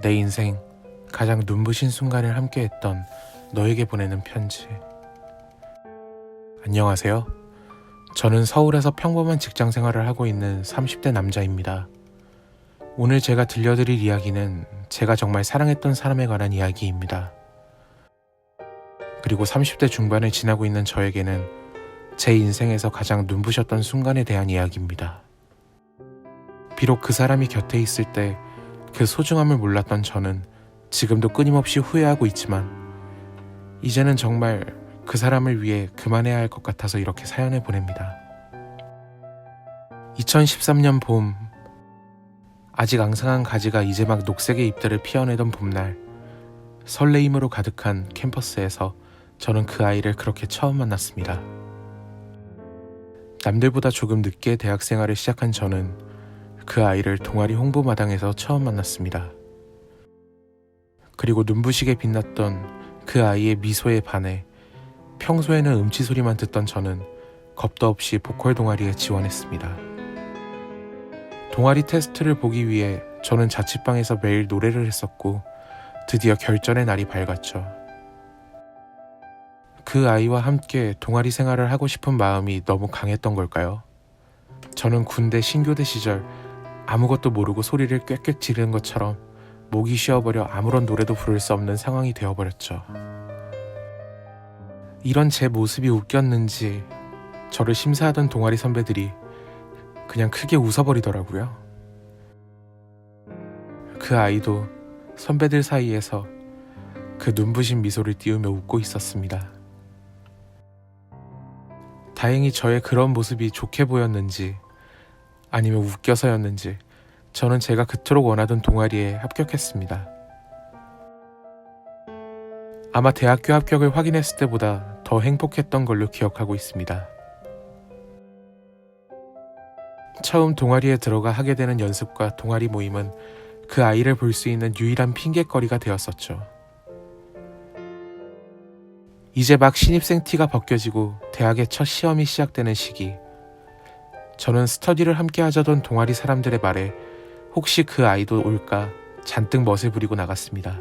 내 인생 가장 눈부신 순간을 함께했던 너에게 보내는 편지. 안녕하세요. 저는 서울에서 평범한 직장 생활을 하고 있는 30대 남자입니다. 오늘 제가 들려드릴 이야기는 제가 정말 사랑했던 사람에 관한 이야기입니다. 그리고 30대 중반을 지나고 있는 저에게는 제 인생에서 가장 눈부셨던 순간에 대한 이야기입니다. 비록 그 사람이 곁에 있을 때 그 소중함을 몰랐던 저는 지금도 끊임없이 후회하고 있지만 이제는 정말 그 사람을 위해 그만해야 할 것 같아서 이렇게 사연을 보냅니다. 2013년 봄, 아직 앙상한 가지가 이제 막 녹색의 잎들을 피어내던 봄날, 설레임으로 가득한 캠퍼스에서 저는 그 아이를 그렇게 처음 만났습니다. 남들보다 조금 늦게 대학 생활을 시작한 저는 그 아이를 동아리 홍보마당에서 처음 만났습니다. 그리고 눈부시게 빛났던 그 아이의 미소에 반해 평소에는 음치 소리만 듣던 저는 겁도 없이 보컬 동아리에 지원했습니다. 동아리 테스트를 보기 위해 저는 자취방에서 매일 노래를 했었고 드디어 결전의 날이 밝았죠. 그 아이와 함께 동아리 생활을 하고 싶은 마음이 너무 강했던 걸까요? 저는 군대 신교대 시절 아무것도 모르고 소리를 꽥꽥 지르는 것처럼 목이 쉬어버려 아무런 노래도 부를 수 없는 상황이 되어버렸죠. 이런 제 모습이 웃겼는지 저를 심사하던 동아리 선배들이 그냥 크게 웃어버리더라고요. 그 아이도 선배들 사이에서 그 눈부신 미소를 띄우며 웃고 있었습니다. 다행히 저의 그런 모습이 좋게 보였는지 아니면 웃겨서였는지 저는 제가 그토록 원하던 동아리에 합격했습니다. 아마 대학교 합격을 확인했을 때보다 더 행복했던 걸로 기억하고 있습니다. 처음 동아리에 들어가 하게 되는 연습과 동아리 모임은 그 아이를 볼 수 있는 유일한 핑곗거리가 되었었죠. 이제 막 신입생 티가 벗겨지고 대학의 첫 시험이 시작되는 시기, 저는 스터디를 함께 하자던 동아리 사람들의 말에 혹시 그 아이도 올까 잔뜩 멋을 부리고 나갔습니다.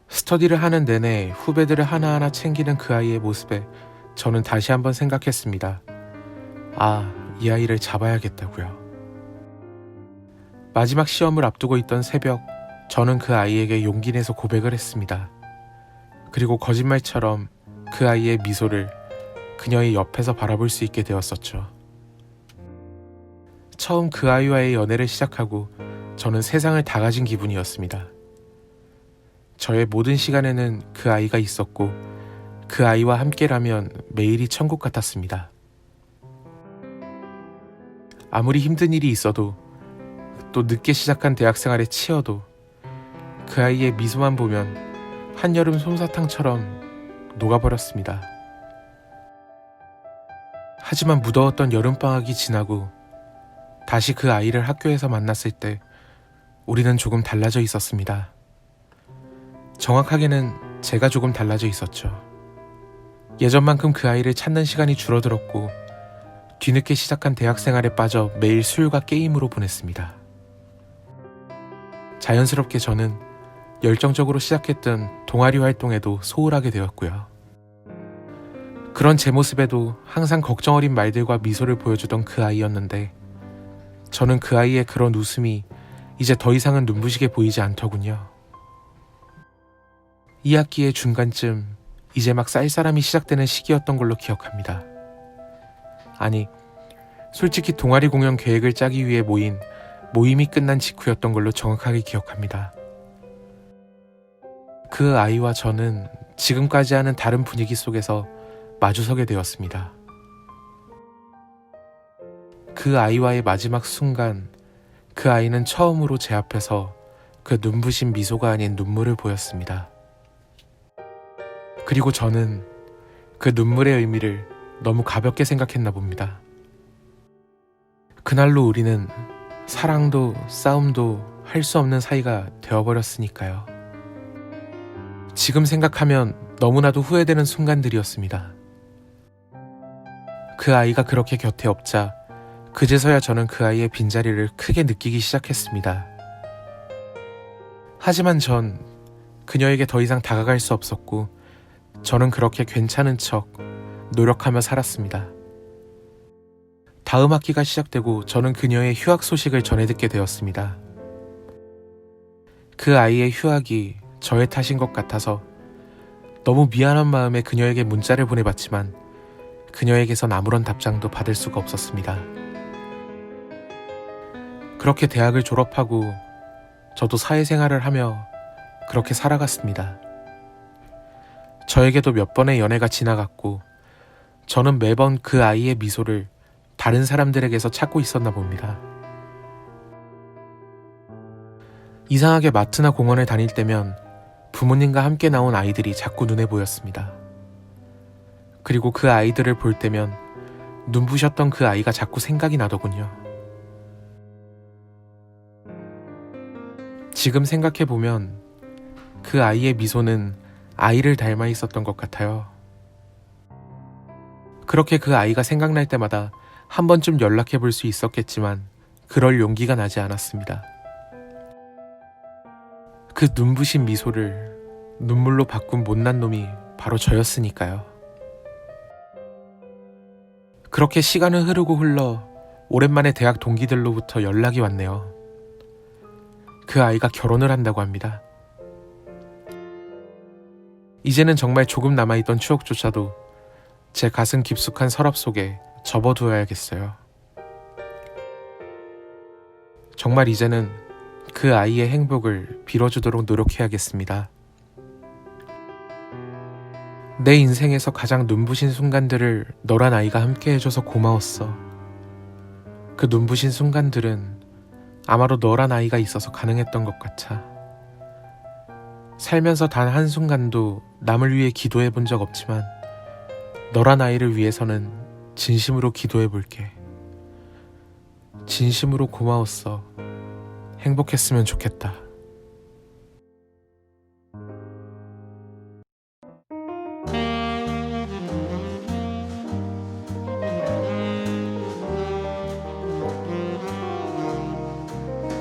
스터디를 하는 내내 후배들을 하나하나 챙기는 그 아이의 모습에 저는 다시 한번 생각했습니다. 아, 이 아이를 잡아야겠다고요. 마지막 시험을 앞두고 있던 새벽, 저는 그 아이에게 용기 내서 고백을 했습니다. 그리고 거짓말처럼 그 아이의 미소를 그녀의 옆에서 바라볼 수 있게 되었었죠. 처음 그 아이와의 연애를 시작하고 저는 세상을 다 가진 기분이었습니다. 저의 모든 시간에는 그 아이가 있었고 그 아이와 함께라면 매일이 천국 같았습니다. 아무리 힘든 일이 있어도 또 늦게 시작한 대학생활에 치여도 그 아이의 미소만 보면 한여름 솜사탕처럼 녹아버렸습니다. 하지만 무더웠던 여름방학이 지나고 다시 그 아이를 학교에서 만났을 때 우리는 조금 달라져 있었습니다. 정확하게는 제가 조금 달라져 있었죠. 예전만큼 그 아이를 찾는 시간이 줄어들었고 뒤늦게 시작한 대학생활에 빠져 매일 술과 게임으로 보냈습니다. 자연스럽게 저는 열정적으로 시작했던 동아리 활동에도 소홀하게 되었고요. 그런 제 모습에도 항상 걱정 어린 말들과 미소를 보여주던 그 아이였는데 저는 그 아이의 그런 웃음이 이제 더 이상은 눈부시게 보이지 않더군요. 2학기의 중간쯤 이제 막 쌀쌀함이 시작되는 시기였던 걸로 기억합니다. 아니, 솔직히 동아리 공연 계획을 짜기 위해 모인 모임이 끝난 직후였던 걸로 정확하게 기억합니다. 그 아이와 저는 지금까지 하는 다른 분위기 속에서 마주서게 되었습니다. 그 아이와의 마지막 순간, 그 아이는 처음으로 제 앞에서 그 눈부신 미소가 아닌 눈물을 보였습니다. 그리고 저는 그 눈물의 의미를 너무 가볍게 생각했나 봅니다. 그날로 우리는 사랑도 싸움도 할 수 없는 사이가 되어버렸으니까요. 지금 생각하면 너무나도 후회되는 순간들이었습니다. 그 아이가 그렇게 곁에 없자 그제서야 저는 그 아이의 빈자리를 크게 느끼기 시작했습니다. 하지만 전 그녀에게 더 이상 다가갈 수 없었고 저는 그렇게 괜찮은 척 노력하며 살았습니다. 다음 학기가 시작되고 저는 그녀의 휴학 소식을 전해 듣게 되었습니다. 그 아이의 휴학이 저의 탓인 것 같아서 너무 미안한 마음에 그녀에게 문자를 보내봤지만 그녀에게선 아무런 답장도 받을 수가 없었습니다. 그렇게 대학을 졸업하고 저도 사회생활을 하며 그렇게 살아갔습니다. 저에게도 몇 번의 연애가 지나갔고 저는 매번 그 아이의 미소를 다른 사람들에게서 찾고 있었나 봅니다. 이상하게 마트나 공원을 다닐 때면 부모님과 함께 나온 아이들이 자꾸 눈에 보였습니다. 그리고 그 아이들을 볼 때면 눈부셨던 그 아이가 자꾸 생각이 나더군요. 지금 생각해보면 그 아이의 미소는 아이를 닮아 있었던 것 같아요. 그렇게 그 아이가 생각날 때마다 한 번쯤 연락해 볼 수 있었겠지만 그럴 용기가 나지 않았습니다. 그 눈부신 미소를 눈물로 바꾼 못난 놈이 바로 저였으니까요. 그렇게 시간은 흐르고 흘러 오랜만에 대학 동기들로부터 연락이 왔네요. 그 아이가 결혼을 한다고 합니다. 이제는 정말 조금 남아있던 추억조차도 제 가슴 깊숙한 서랍 속에 접어두어야겠어요. 정말 이제는 그 아이의 행복을 빌어주도록 노력해야겠습니다. 내 인생에서 가장 눈부신 순간들을 너란 아이가 함께 해줘서 고마웠어. 그 눈부신 순간들은 아마도 너란 아이가 있어서 가능했던 것 같아. 살면서 단 한순간도 남을 위해 기도해 본 적 없지만 너란 아이를 위해서는 진심으로 기도해 볼게. 진심으로 고마웠어. 행복했으면 좋겠다.